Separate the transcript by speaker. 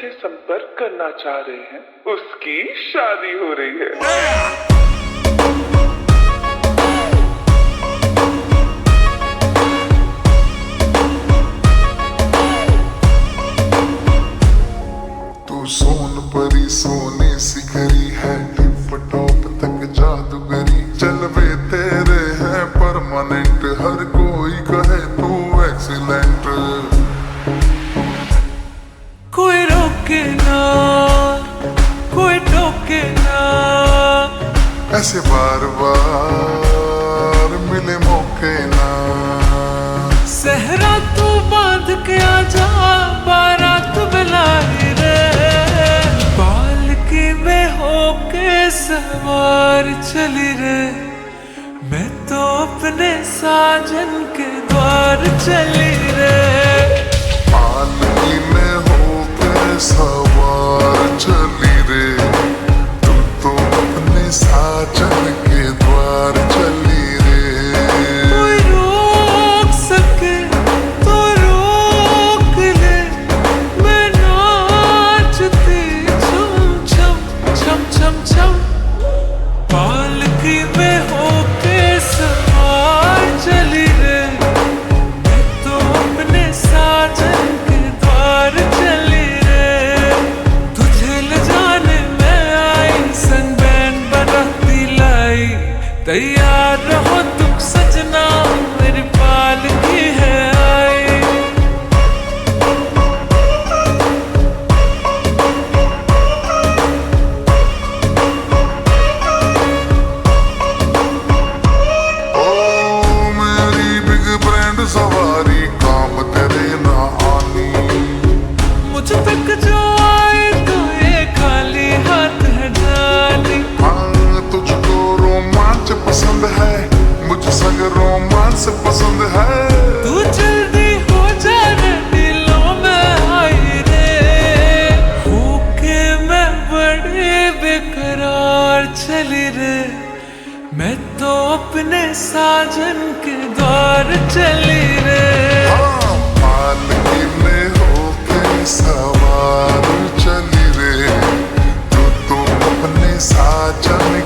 Speaker 1: मुझसे संपर्क करना चाह रहे हैं उसकी शादी हो रही है।
Speaker 2: सोन परी सोने सिखरी है, टिप टॉप तक जादूगरी। जलवे तेरे हैं परमानेंट, हर कोई कहे तू एक्सीलेंट।
Speaker 3: कोई रोके ना कोई टोके ना,
Speaker 2: ऐसे बार बार मिले मौके ना।
Speaker 3: सहरा तू बांध के आजा, बारात बुलाई रे। पालकी में होके सवार चली रे, मैं तो अपने साजन के द्वार चली रे।
Speaker 2: पालकी में होके सवार चली रे, तू तो अपने साजन के द्वार चली रे।
Speaker 3: कोई रोक सके तो रोक ले, मैं नाचती छम छम छम छम छम। पालकी में होके सवार चली रे, मैं तो अपने साजन के द्वार चली रे। तुझे ले जाने मैं आई, संग बैंड बराती लाई। तैयार रहो तुम सजना, मेरी पालकी है आई।
Speaker 2: ओ मेरी बिग ब्रांड सवारी, काम तेरे ना आनी।
Speaker 3: मुझ तक जो आए तो ये खाली हाथ है जानी।
Speaker 2: हाँ तुझको रोमांच पसंद है, मुझ संग रोमांस पसंद है।
Speaker 3: तू जल्दी हो जा रे, दिलों में आई रे। होके मैं बड़े बेकरार चली रे, मैं तो अपने साजन के द्वार चली रे।
Speaker 2: हाँ पालकी में होके सवार चली रे, तू तो अपने साजन